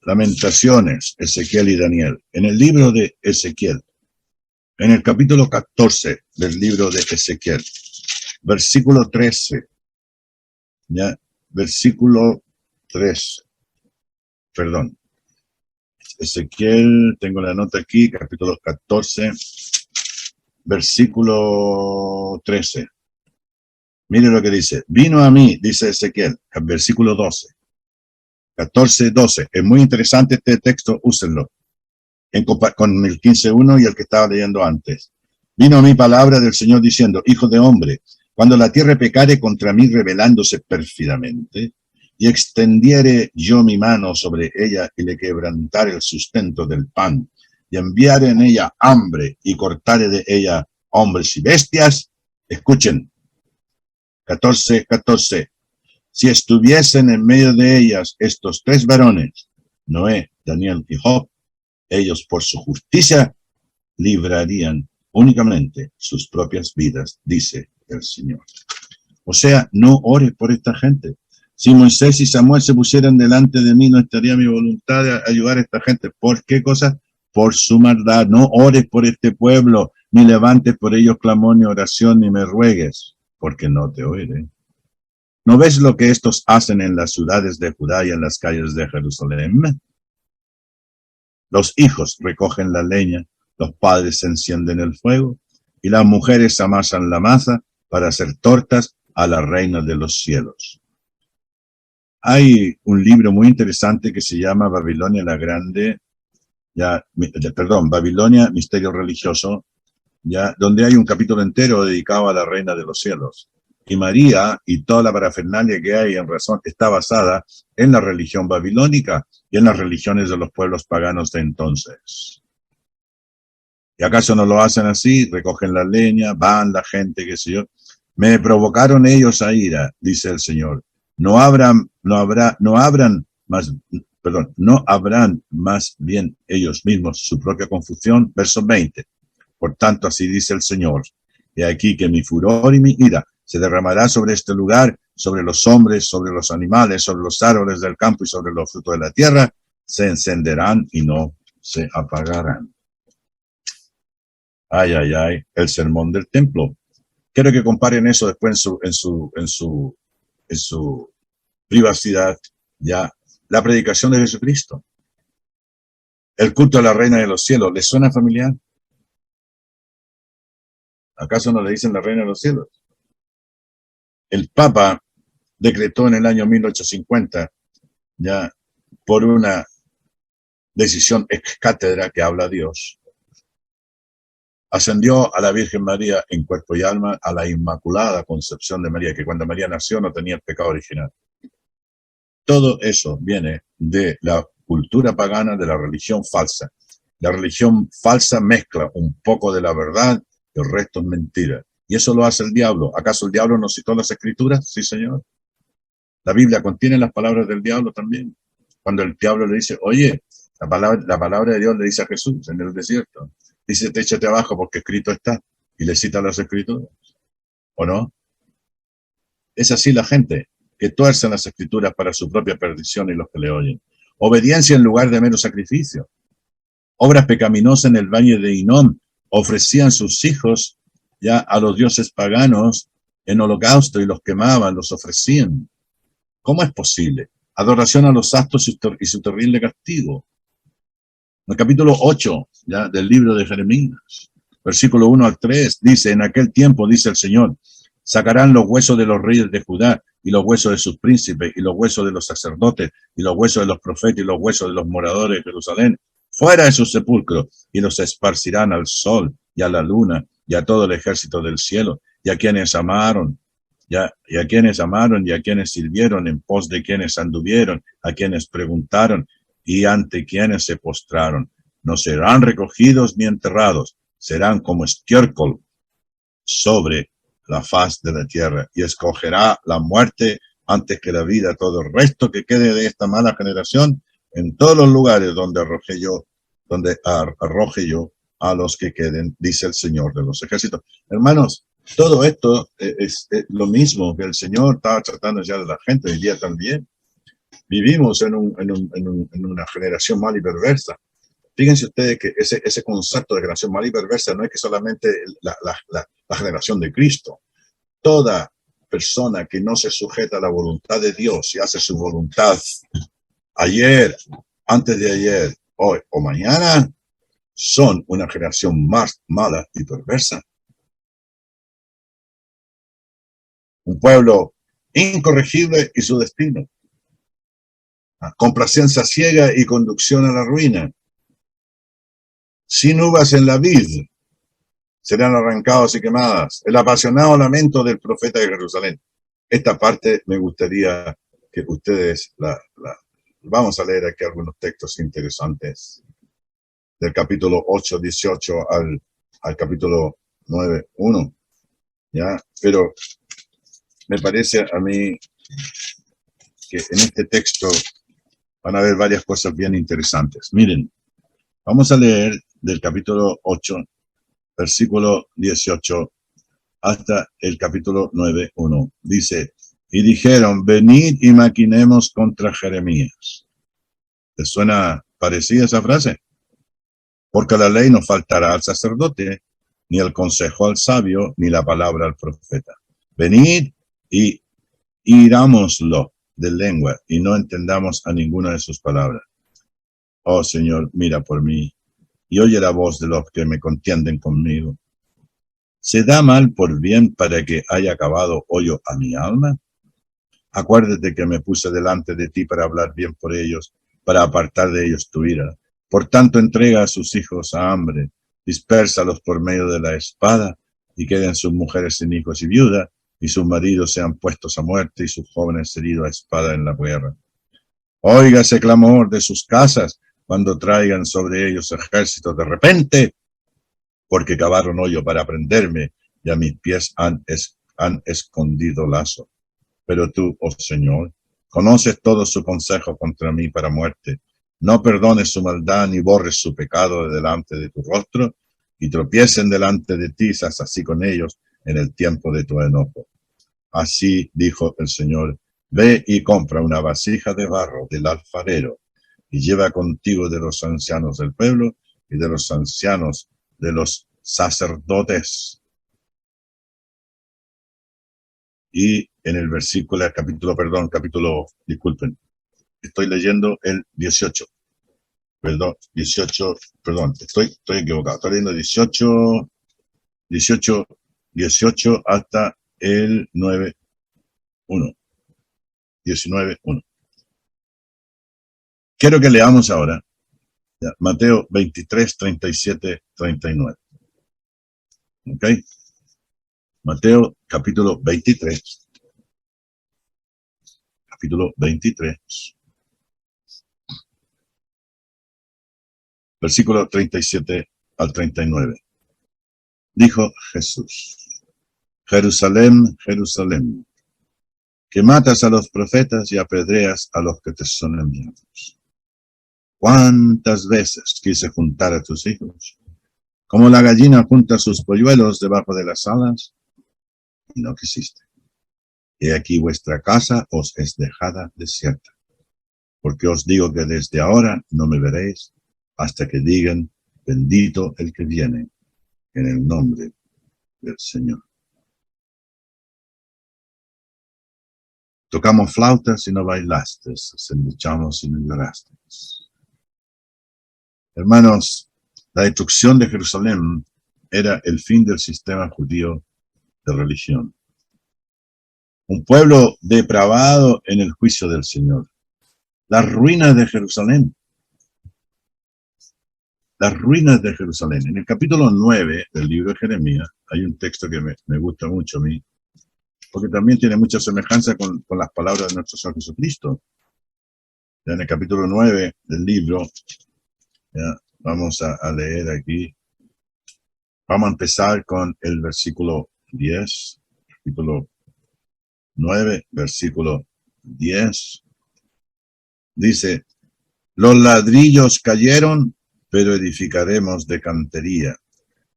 Lamentaciones, Ezequiel y Daniel. En el libro de Ezequiel, en el capítulo 14 del libro de Ezequiel, versículo 13, ¿ya? Versículo 13, perdón. Ezequiel, tengo la nota aquí, capítulo 14, versículo 13. Mire lo que dice. Vino a mí, dice Ezequiel, versículo 12. 14, 12. Es muy interesante este texto, úsenlo. Con el 15:1 y el que estaba leyendo antes. Vino a mí palabra del Señor diciendo, hijo de hombre, cuando la tierra pecare contra mí rebelándose pérfidamente, y extendiere yo mi mano sobre ella y le quebrantare el sustento del pan, y enviare en ella hambre y cortare de ella hombres y bestias, escuchen, 14, 14. Si estuviesen en medio de ellas estos tres varones, Noé, Daniel y Job, ellos por su justicia librarían únicamente sus propias vidas, dice el Señor. O sea, no ores por esta gente. Si Moisés y Samuel se pusieran delante de mí, no estaría mi voluntad de ayudar a esta gente. ¿Por qué cosa? Por su maldad. No ores por este pueblo, ni levantes por ellos clamor ni oración, ni me ruegues, porque no te oiré. ¿No ves lo que estos hacen en las ciudades de Judá y en las calles de Jerusalén? Los hijos recogen la leña, los padres encienden el fuego, y las mujeres amasan la masa para hacer tortas a la reina de los cielos. Hay un libro muy interesante que se llama Babilonia la Grande, Babilonia, Misterio Religioso, donde hay un capítulo entero dedicado a la reina de los cielos. Y María y toda la parafernalia que hay en razón está basada en la religión babilónica y en las religiones de los pueblos paganos de entonces. ¿Y acaso no lo hacen así? Recogen la leña, van la gente, qué sé yo. Me provocaron ellos a ira, dice el Señor. No habrán más bien ellos mismos su propia confusión. Verso 20. Por tanto, así dice el Señor. He aquí que mi furor y mi ira se derramará sobre este lugar, sobre los hombres, sobre los animales, sobre los árboles del campo y sobre los frutos de la tierra. Se encenderán y no se apagarán. Ay, ay, ay, el sermón del templo. Quiero que comparen eso después en su privacidad, la predicación de Jesucristo. El culto a la reina de los cielos, ¿les suena familiar? ¿Acaso no le dicen la reina de los cielos? El Papa decretó en el año 1850, por una decisión ex cátedra que habla Dios, ascendió a la Virgen María en cuerpo y alma a la Inmaculada Concepción de María, que cuando María nació no tenía el pecado original. Todo eso viene de la cultura pagana, de la religión falsa. La religión falsa mezcla un poco de la verdad y el resto es mentira. Y eso lo hace el diablo. ¿Acaso el diablo no citó las escrituras? Sí, señor. La Biblia contiene las palabras del diablo también. cuando el diablo le dice, oye, la palabra de Dios le dice a Jesús en el desierto, dice, échate abajo porque escrito está, y le cita las escrituras, ¿o no? Es así la gente, que tuercen las escrituras para su propia perdición y los que le oyen. Obediencia en lugar de mero sacrificio. Obras pecaminosas en el valle de Hinnom, ofrecían sus hijos ya a los dioses paganos en holocausto y los quemaban, los ofrecían. ¿Cómo es posible? Adoración a los astros y su terrible castigo. En el capítulo 8 ya, del libro de Jeremías, versículo 1 al 3, dice, en aquel tiempo, dice el Señor, sacarán los huesos de los reyes de Judá y los huesos de sus príncipes y los huesos de los sacerdotes y los huesos de los profetas y los huesos de los moradores de Jerusalén fuera de sus sepulcros y los esparcirán al sol y a la luna y a todo el ejército del cielo y a quienes amaron y a quienes sirvieron en pos de quienes anduvieron, a quienes preguntaron y ante quienes se postraron. No serán recogidos ni enterrados, serán como estiércol sobre la faz de la tierra, y escogerá la muerte antes que la vida todo el resto que quede de esta mala generación en todos los lugares donde arroje yo a los que queden, dice el Señor de los ejércitos. Hermanos, todo esto es lo mismo que el Señor estaba tratando ya de la gente hoy día también. Vivimos en una generación mal y perversa. Fíjense ustedes que ese concepto de generación mal y perversa no es que solamente la generación de Cristo. Toda persona que no se sujeta a la voluntad de Dios y hace su voluntad ayer, antes de ayer, hoy o mañana, son una generación más mala y perversa. Un pueblo incorregible y su destino. Complacencia ciega y conducción a la ruina. Sin uvas en la vid, serán arrancados y quemadas. El apasionado lamento del profeta de Jerusalén. Esta parte me gustaría que ustedes vamos a leer aquí algunos textos interesantes del capítulo 8, 18 al capítulo 9, 1. ¿Ya? Pero me parece a mí que en este texto van a haber varias cosas bien interesantes. Miren, vamos a leer del capítulo 8, versículo 18, hasta el capítulo 9, 1. Dice, y dijeron, venid y maquinemos contra Jeremías. ¿Les suena parecida esa frase? Porque la ley no faltará al sacerdote, ni el consejo al sabio, ni la palabra al profeta. Venid y irámoslo de lengua, y no entendamos a ninguna de sus palabras. Oh Señor, mira por mí, y oye la voz de los que me contienden conmigo. ¿Se da mal por bien para que haya acabado hoyo a mi alma? Acuérdate que me puse delante de ti para hablar bien por ellos, para apartar de ellos tu ira. Por tanto, entrega a sus hijos a hambre, dispérsalos por medio de la espada, y queden sus mujeres sin hijos y viudas, y sus maridos sean puestos a muerte, y sus jóvenes heridos a espada en la guerra. Óigase clamor de sus casas, cuando traigan sobre ellos ejércitos de repente, porque cavaron hoyo para prenderme, y a mis pies han escondido lazo. Pero tú, oh Señor, conoces todo su consejo contra mí para muerte. No perdones su maldad, ni borres su pecado de delante de tu rostro, y tropiecen delante de ti, haz así con ellos en el tiempo de tu enojo. Así dijo el Señor, ve y compra una vasija de barro del alfarero, y lleva contigo de los ancianos del pueblo y de los ancianos de los sacerdotes. Y en el estoy leyendo el 18. Estoy equivocado. Estoy leyendo 18 hasta el 9:1. 19:1. Quiero que leamos ahora Mateo 23, 37, 39. ¿Ok? Mateo capítulo 23. Capítulo 23. Versículo 37 al 39. Dijo Jesús, Jerusalén, Jerusalén, que matas a los profetas y apedreas a los que te son enviados. ¿Cuántas veces quise juntar a tus hijos? Como la gallina junta sus polluelos debajo de las alas, y no quisiste. He aquí vuestra casa os es dejada desierta, porque os digo que desde ahora no me veréis hasta que digan, bendito el que viene en el nombre del Señor. Tocamos flautas y no bailaste, luchamos y no lloraste. Hermanos, la destrucción de Jerusalén era el fin del sistema judío de religión. Un pueblo depravado en el juicio del Señor. Las ruinas de Jerusalén. Las ruinas de Jerusalén. En el capítulo 9 del libro de Jeremías hay un texto que me gusta mucho a mí, porque también tiene mucha semejanza con las palabras de nuestro Señor Jesucristo. Ya en el capítulo 9 del libro, ya, vamos a leer aquí. Vamos a empezar con el versículo 10, capítulo 9, versículo 10. Dice, los ladrillos cayeron, pero edificaremos de cantería.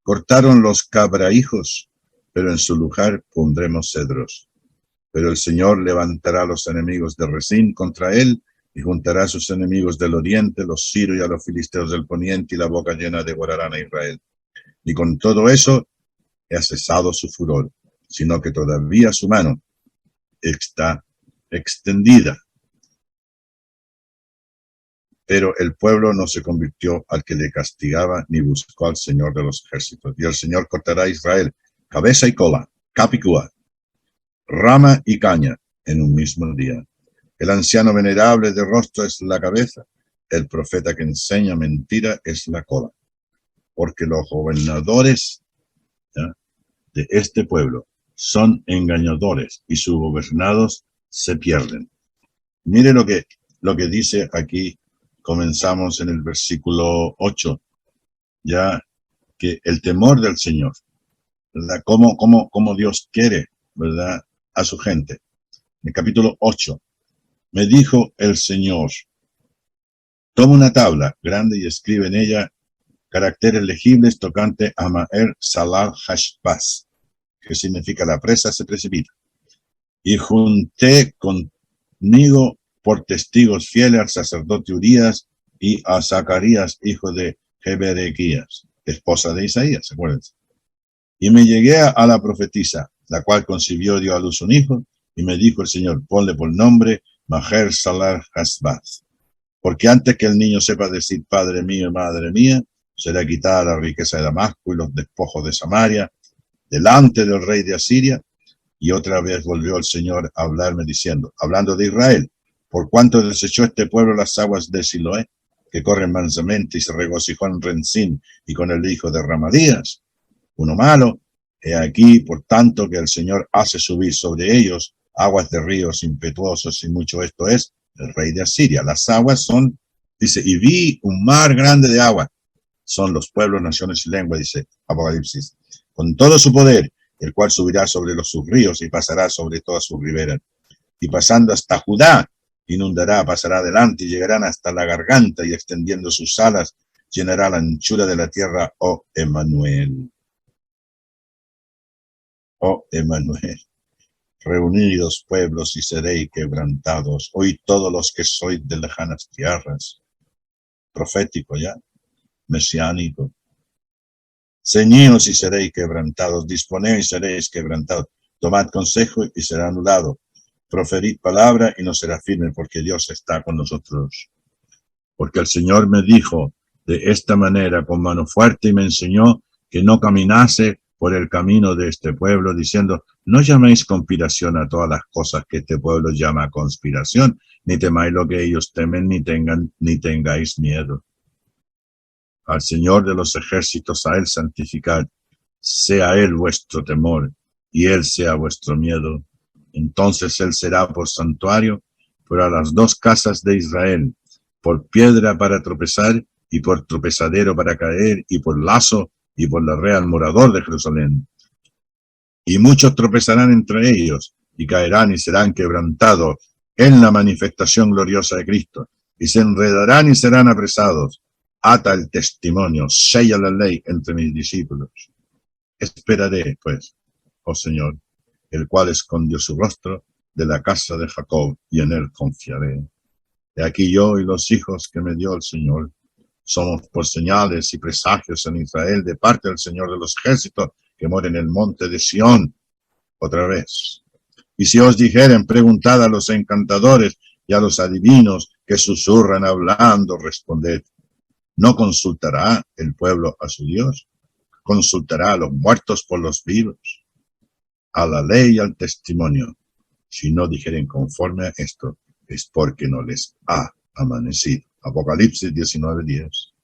Cortaron los cabrahijos, pero en su lugar pondremos cedros. Pero el Señor levantará a los enemigos de Resín contra él, y juntará a sus enemigos del oriente, los sirios y a los filisteos del poniente, y la boca llena devorarán a Israel. Y con todo eso ha cesado su furor, sino que todavía su mano está extendida. Pero el pueblo no se convirtió al que le castigaba, ni buscó al Señor de los ejércitos. Y el Señor cortará a Israel cabeza y cola, capicúa, rama y caña en un mismo día. El anciano venerable de rostro es la cabeza, el profeta que enseña mentira es la cola. Porque los gobernadores, ¿ya?, de este pueblo son engañadores y sus gobernados se pierden. Mire lo que dice aquí. Comenzamos en el versículo 8, ya que el temor del Señor, ¿verdad? Cómo Dios quiere, ¿verdad?, a su gente. En el capítulo 8, me dijo el Señor, toma una tabla grande y escribe en ella caracteres legibles tocante a Maher Salal Hashbaz, que significa la presa se precipita. Y junté conmigo por testigos fieles al sacerdote Urías y a Zacarías, hijo de Jeberequías, esposa de Isaías, acuérdense. Y me llegué a la profetisa, la cual concibió y dio a luz un hijo, y me dijo el Señor, ponle por nombre Maher Salal Hashbaz, porque antes que el niño sepa decir Padre mío y Madre mía, será quitada la riqueza de Damasco y los despojos de Samaria, delante del rey de Asiria. Y otra vez volvió el Señor a hablarme diciendo, hablando de Israel, por cuanto desechó este pueblo las aguas de Siloé, que corren mansamente y se regocijó en Renzín y con el hijo de Ramadías, uno malo, he aquí, por tanto, que el Señor hace subir sobre ellos aguas de ríos impetuosos y mucho esto es el rey de Asiria. Las aguas son, dice, y vi un mar grande de agua, son los pueblos, naciones y lenguas, dice Apocalipsis, con todo su poder, el cual subirá sobre sus ríos y pasará sobre todas sus riberas. Y pasando hasta Judá, inundará, pasará adelante y llegarán hasta la garganta y extendiendo sus alas, llenará la anchura de la tierra, oh Emmanuel. Oh Emmanuel. Reunidos pueblos y seréis quebrantados, oíd todos los que sois de lejanas tierras. Profético ya, mesiánico. Ceñíos y seréis quebrantados, disponéis y seréis quebrantados. Tomad consejo y será anulado. Proferid palabra y no será firme, porque Dios está con nosotros. Porque el Señor me dijo de esta manera con mano fuerte y me enseñó que no caminase por el camino de este pueblo, diciendo, no llaméis conspiración a todas las cosas que este pueblo llama conspiración, ni temáis lo que ellos temen, ni tengáis miedo. Al Señor de los ejércitos, a Él santificad, sea Él vuestro temor, y Él sea vuestro miedo. Entonces Él será por santuario, para las dos casas de Israel, por piedra para tropezar, y por tropezadero para caer, y por lazo, y por la red al morador de Jerusalén. Y muchos tropezarán entre ellos, y caerán y serán quebrantados en la manifestación gloriosa de Cristo. y se enredarán y serán apresados. Ata el testimonio, sella la ley entre mis discípulos. Esperaré, pues, oh Señor, el cual escondió su rostro de la casa de Jacob, y en él confiaré. He aquí yo y los hijos que me dio el Señor, somos por señales y presagios en Israel de parte del Señor de los ejércitos, que mora en el monte de Sión. Otra vez. Y si os dijeren, preguntad a los encantadores y a los adivinos que susurran hablando, responded. ¿No consultará el pueblo a su Dios? ¿Consultará a los muertos por los vivos? A la ley y al testimonio. Si no dijeren conforme a esto, es porque no les ha amanecido. Apocalipsis 19:10.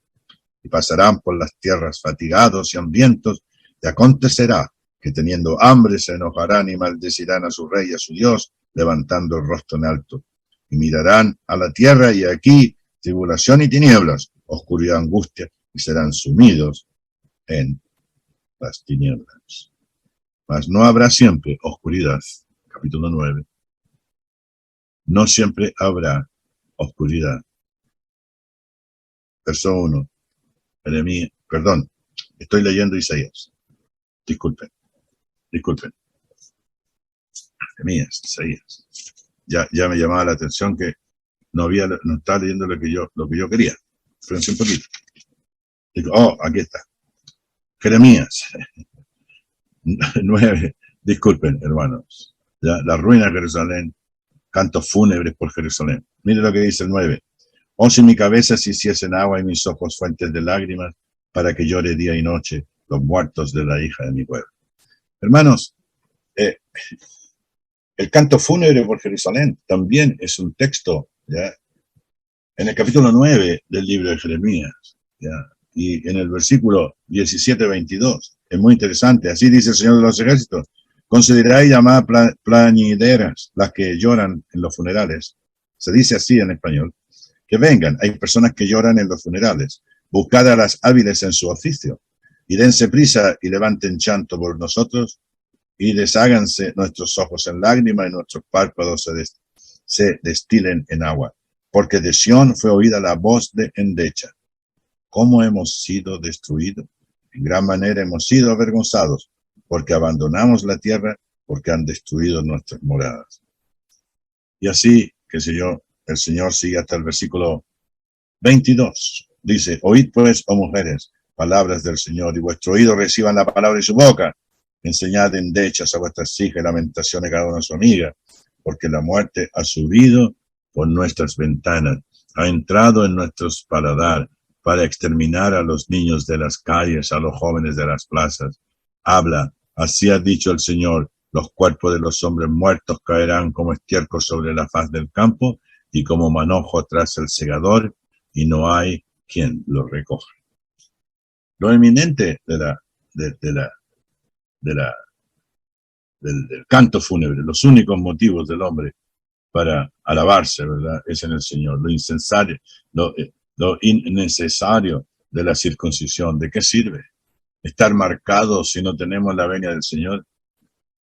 Y pasarán por las tierras fatigados y hambrientos, y acontecerá que teniendo hambre se enojarán y maldecirán a su rey y a su Dios, levantando el rostro en alto. Y mirarán a la tierra, y aquí tribulación y tinieblas, oscuridad, angustia, y serán sumidos en las tinieblas. Mas no habrá siempre oscuridad. Capítulo 9. No siempre habrá oscuridad. Verso 1. Perdón, estoy leyendo Isaías. Disculpen. Jeremías, Isaías. Ya me llamaba la atención que no estaba leyendo lo que yo quería. Espérense un poquito. Digo, aquí está. Jeremías 9. Disculpen, hermanos. La ruina de Jerusalén. Cantos fúnebres por Jerusalén. Mire lo que dice el 9. Oh, si mi cabeza se hiciesen agua y mis ojos fuentes de lágrimas, para que llore día y noche los muertos de la hija de mi pueblo. Hermanos, el canto fúnebre por Jerusalén también es un texto, ¿ya? En el capítulo 9 del libro de Jeremías, ¿ya? Y en el versículo 17-22, es muy interesante. Así dice el Señor de los ejércitos: considerad y llamad plañideras las que lloran en los funerales. Se dice así en español. Que vengan, hay personas que lloran en los funerales. Buscad a las hábiles en su oficio, y dense prisa y levanten llanto por nosotros, y desháganse nuestros ojos en lágrimas y nuestros párpados se destilen en agua. Porque de Sión fue oída la voz de endecha. ¿Cómo hemos sido destruidos? En gran manera hemos sido avergonzados, porque abandonamos la tierra, porque han destruido nuestras moradas. Y así, qué sé yo, el Señor sigue hasta el versículo 22. Dice: oíd pues, oh mujeres, palabras del Señor, y vuestro oído reciban la palabra de su boca. Enseñad endechas a vuestras hijas, lamentaciones cada una a su amiga, porque la muerte ha subido por nuestras ventanas, ha entrado en nuestros paladar, para exterminar a los niños de las calles, a los jóvenes de las plazas. Habla, así ha dicho el Señor: los cuerpos de los hombres muertos caerán como estiércol sobre la faz del campo, y como manojo tras el segador, y no hay quien lo recoja. Lo eminente del canto fúnebre, los únicos motivos del hombre para alabarse, ¿verdad?, es en el Señor. Lo insensario, lo innecesario de la circuncisión, ¿de qué sirve estar marcados si no tenemos la venia del Señor?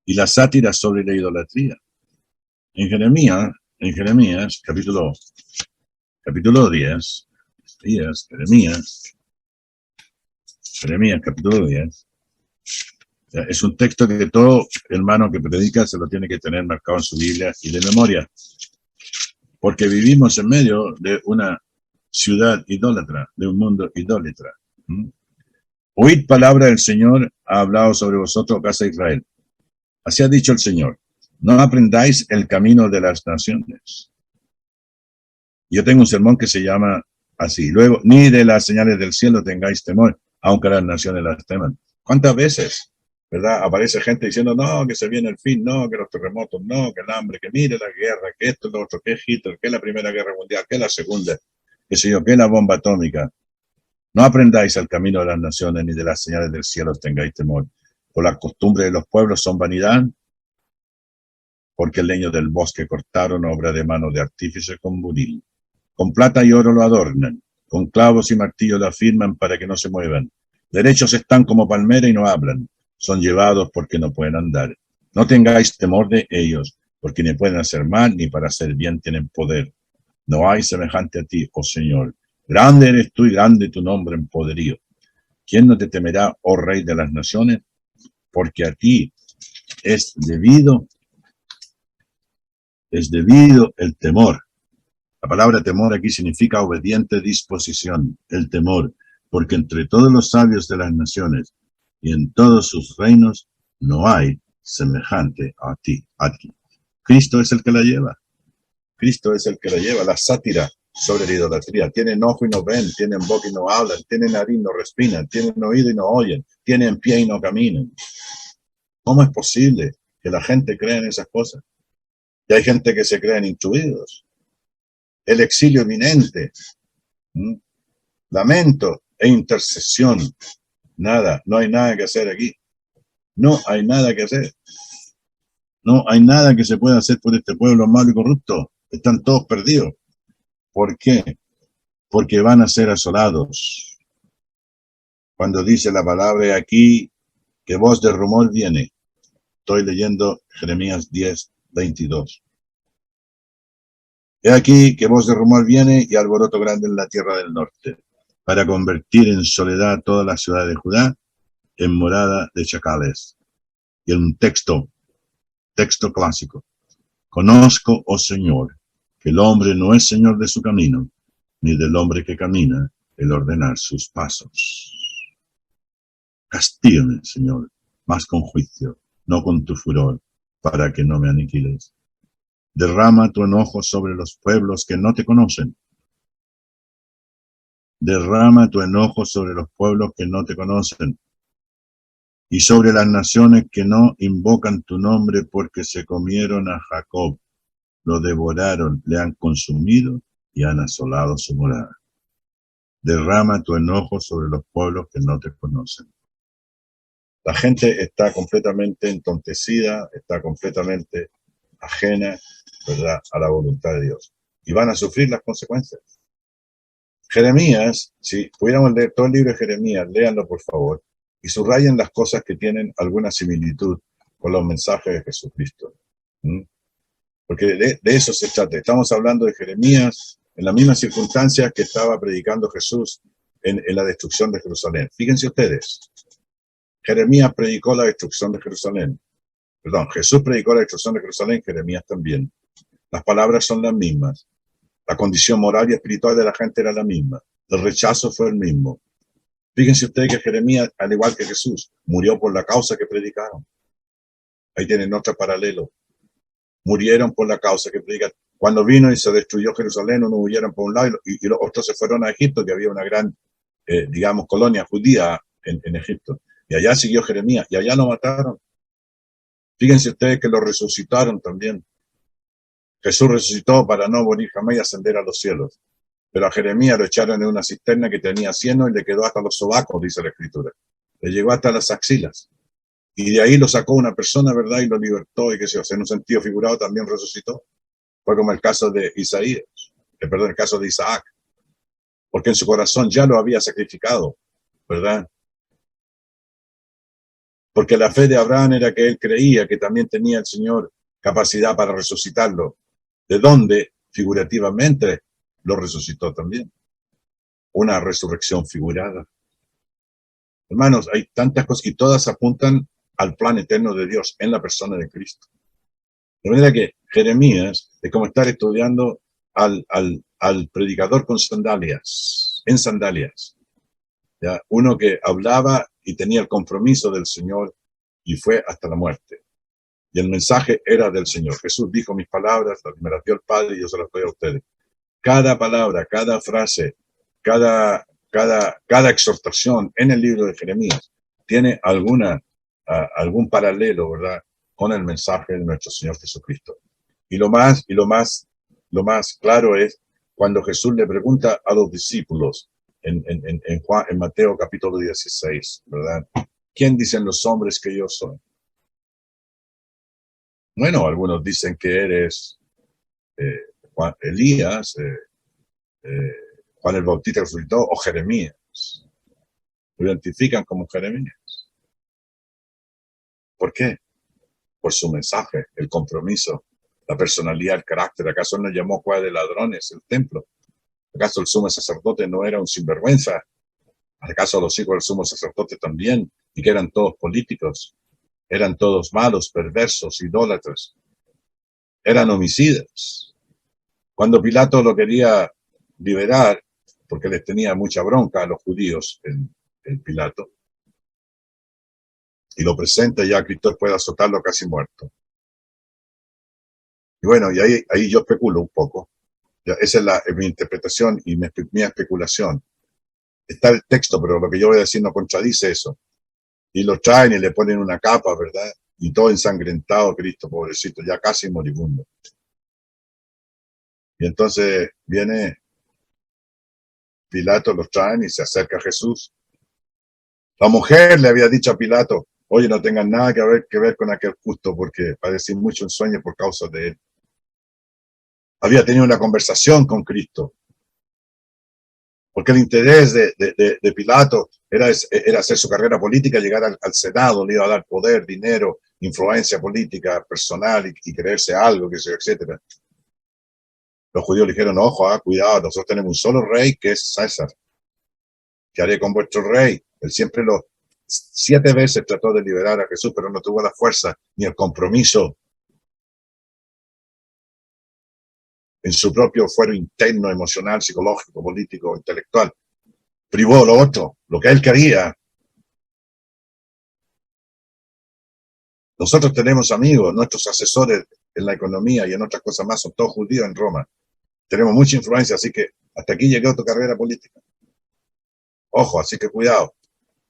Y la sátira sobre la idolatría. En Jeremías, capítulo 10, Jeremías, capítulo 10, es un texto que todo hermano que predica se lo tiene que tener marcado en su Biblia y de memoria, porque vivimos en medio de una ciudad idólatra, de un mundo idólatra. Oíd palabra del Señor, ha hablado sobre vosotros, casa de Israel. Así ha dicho el Señor: no aprendáis el camino de las naciones. Yo tengo un sermón que se llama así. Luego, ni de las señales del cielo tengáis temor, aunque las naciones las teman. ¿Cuántas veces, verdad, aparece gente diciendo: no, que se viene el fin, no, que los terremotos, no, que el hambre, que mire la guerra, que esto, lo otro, que Hitler, que la Primera Guerra Mundial, que la Segunda, que sé yo, que la bomba atómica? No aprendáis el camino de las naciones, ni de las señales del cielo tengáis temor. Por las costumbres de los pueblos son vanidad, porque el leño del bosque cortaron, obra de mano de artífice con buril. Con plata y oro lo adornan, con clavos y martillos lo afirman para que no se muevan. Derechos están como palmera y no hablan, son llevados porque no pueden andar. No tengáis temor de ellos, porque ni pueden hacer mal, ni para hacer bien tienen poder. No hay semejante a ti, oh Señor. Grande eres tú y grande tu nombre en poderío. ¿Quién no te temerá, oh Rey de las naciones? Porque a ti es debido el temor. La palabra temor aquí significa obediente disposición, el temor, porque entre todos los sabios de las naciones y en todos sus reinos no hay semejante a ti. Cristo es el que la lleva. Cristo es el que la lleva. La sátira sobre la idolatría. Tienen ojo y no ven, tienen boca y no hablan, tienen nariz y no respiran, tienen oído y no oyen, tienen pie y no caminan. ¿Cómo es posible que la gente crea en esas cosas? Y hay gente que se creen intuidos. El exilio inminente, lamento e intercesión. Nada, no hay nada que hacer aquí. No hay nada que hacer. No hay nada que se pueda hacer por este pueblo malo y corrupto. Están todos perdidos. ¿Por qué? Porque van a ser asolados. Cuando dice la palabra aquí, que voz de rumor viene. Estoy leyendo Jeremías 10, 22. He aquí que voz de rumor viene y alboroto grande en la tierra del norte, para convertir en soledad toda la ciudad de Judá en morada de chacales. Y un texto clásico. Conozco, oh Señor, que el hombre no es señor de su camino, ni del hombre que camina el ordenar sus pasos. Castígame, Señor, más con juicio, no con tu furor, para que no me aniquiles. Derrama tu enojo sobre los pueblos que no te conocen. Derrama tu enojo sobre los pueblos que no te conocen y sobre las naciones que no invocan tu nombre, porque se comieron a Jacob, lo devoraron, le han consumido y han asolado su morada. Derrama tu enojo sobre los pueblos que no te conocen. La gente está completamente entontecida, está completamente ajena, ¿verdad?, a la voluntad de Dios. Y van a sufrir las consecuencias. Jeremías, si pudiéramos leer todo el libro de Jeremías, léanlo por favor, y subrayen las cosas que tienen alguna similitud con los mensajes de Jesucristo. Porque de eso se trata. Estamos hablando de Jeremías en las mismas circunstancias que estaba predicando Jesús en la destrucción de Jerusalén. Fíjense ustedes, Jeremías predicó la destrucción de Jerusalén. Perdón, Jesús predicó la destrucción de Jerusalén, Jeremías también. Las palabras son las mismas. La condición moral y espiritual de la gente era la misma. El rechazo fue el mismo. Fíjense ustedes que Jeremías, al igual que Jesús, murió por la causa que predicaron. Ahí tienen otro paralelo. Murieron por la causa que predicaron. Cuando vino y se destruyó Jerusalén, unos huyeron por un lado y los otros se fueron a Egipto, que había una gran, digamos, colonia judía en Egipto. Y allá siguió Jeremías, y allá lo mataron. Fíjense ustedes que lo resucitaron también. Jesús resucitó para no morir jamás y ascender a los cielos. Pero a Jeremías lo echaron en una cisterna que tenía cieno y le quedó hasta los sobacos, dice la Escritura. Le llegó hasta las axilas. Y de ahí lo sacó una persona, ¿verdad? Y lo libertó y que se, en un sentido figurado también resucitó. Fue como el caso de Isaías, el caso de Isaac. Porque en su corazón ya lo había sacrificado, ¿verdad? Porque la fe de Abraham era que él creía que también tenía el Señor capacidad para resucitarlo. ¿De dónde? Figurativamente lo resucitó también. Una resurrección figurada. Hermanos, hay tantas cosas y todas apuntan al plan eterno de Dios en la persona de Cristo. De manera que Jeremías es como estar estudiando al predicador con sandalias, en sandalias. ¿Ya? Uno que hablaba y tenía el compromiso del Señor y fue hasta la muerte. Y el mensaje era del Señor. Jesús dijo: mis palabras me las dio el Padre y yo se las doy a ustedes. Cada palabra, cada frase, cada exhortación en el libro de Jeremías tiene algún paralelo, ¿verdad?, con el mensaje de nuestro Señor Jesucristo. Y lo más claro es cuando Jesús le pregunta a los discípulos en Mateo capítulo 16, ¿verdad? ¿Quién dicen los hombres que yo soy? Bueno, algunos dicen que eres Elías, Juan el Bautista resucitó, o Jeremías. Lo identifican como Jeremías. ¿Por qué? Por su mensaje, el compromiso, la personalidad, el carácter. ¿Acaso él nos llamó cuadra de ladrones el templo? ¿Acaso el sumo sacerdote no era un sinvergüenza? ¿Acaso los hijos del sumo sacerdote también? Y que eran todos políticos, eran todos malos, perversos, idólatras, eran homicidas. Cuando Pilato lo quería liberar, porque les tenía mucha bronca a los judíos, el Pilato, y lo presenta ya a Cristo después de azotarlo casi muerto. Y bueno, y ahí yo especulo un poco. Ya, esa es mi interpretación y mi especulación. Está el texto, pero lo que yo voy a decir no contradice eso. Y lo traen y le ponen una capa, ¿verdad? Y todo ensangrentado, Cristo, pobrecito, ya casi moribundo. Y entonces viene Pilato, los traen y se acerca a Jesús. La mujer le había dicho a Pilato, oye, no tengan nada que ver con aquel justo, porque padecí mucho en sueño por causa de él. Había tenido una conversación con Cristo. Porque el interés de Pilato era hacer su carrera política, llegar al Senado, le iba a dar poder, dinero, influencia política personal y creerse algo, que sea, etcétera. Los judíos le dijeron, ojo, cuidado, nosotros tenemos un solo rey que es César. ¿Qué haré con vuestro rey? Él siempre 7 veces trató de liberar a Jesús, pero no tuvo la fuerza ni el compromiso en su propio fuero interno, emocional, psicológico, político, intelectual. Privó lo otro, lo que él quería. Nosotros tenemos amigos, nuestros asesores en la economía y en otras cosas más, son todos judíos en Roma. Tenemos mucha influencia, así que hasta aquí llegó tu carrera política. Ojo, así que cuidado.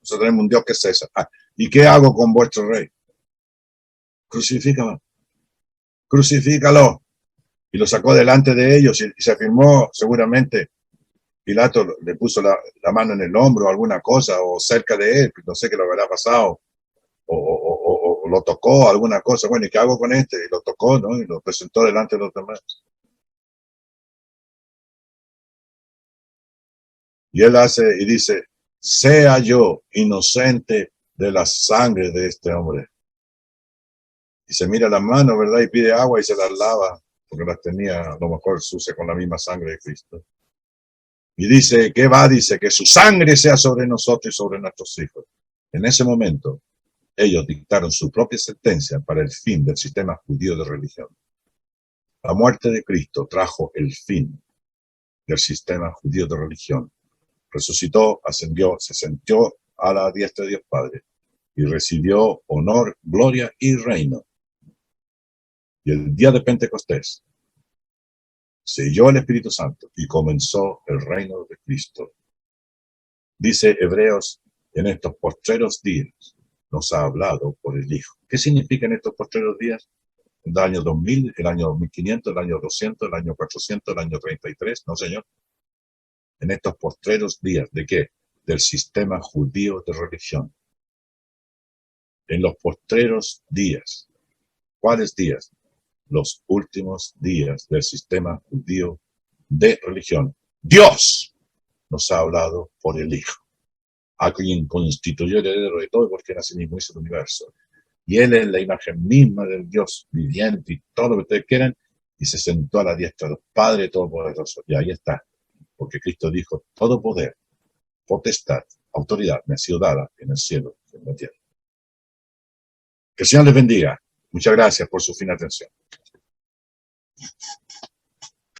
Nosotros tenemos un Dios que es César. ¿Y qué hago con vuestro rey? Crucifícalo. Crucifícalo. Y lo sacó delante de ellos y se afirmó seguramente. Pilato le puso la mano en el hombro o alguna cosa, o cerca de él, no sé qué le habrá pasado, o lo tocó, alguna cosa. Bueno, ¿y qué hago con este? Y lo tocó, ¿no? Y lo presentó delante de los demás. Y él hace y dice, sea yo inocente de la sangre de este hombre. Y se mira las manos, ¿verdad? Y pide agua y se las lava, porque las tenía a lo mejor sucia con la misma sangre de Cristo. Y dice, ¿qué va? Dice, que su sangre sea sobre nosotros y sobre nuestros hijos. En ese momento, ellos dictaron su propia sentencia para el fin del sistema judío de religión. La muerte de Cristo trajo el fin del sistema judío de religión. Resucitó, ascendió, se sentó a la diestra de Dios Padre y recibió honor, gloria y reino. Y el día de Pentecostés selló el Espíritu Santo y comenzó el reino de Cristo. Dice Hebreos, en estos postreros días nos ha hablado por el Hijo. ¿Qué significa en estos postreros días? El año 2000, el año 1500, el año 200, el año 400, el año 33, no señor. En estos postreros días, ¿de qué? Del sistema judío de religión. En los postreros días. ¿Cuáles días? Los últimos días del sistema judío de religión. Dios nos ha hablado por el Hijo, a quien constituyó el heredero de todo, porque él así mismo hizo el universo. Y él es la imagen misma del Dios viviente y todo lo que ustedes quieran, y se sentó a la diestra del Padre Todopoderoso. Y ahí está, porque Cristo dijo, todo poder, potestad, autoridad me ha sido dada en el cielo y en la tierra. Que el Señor les bendiga. Muchas gracias por su fina atención.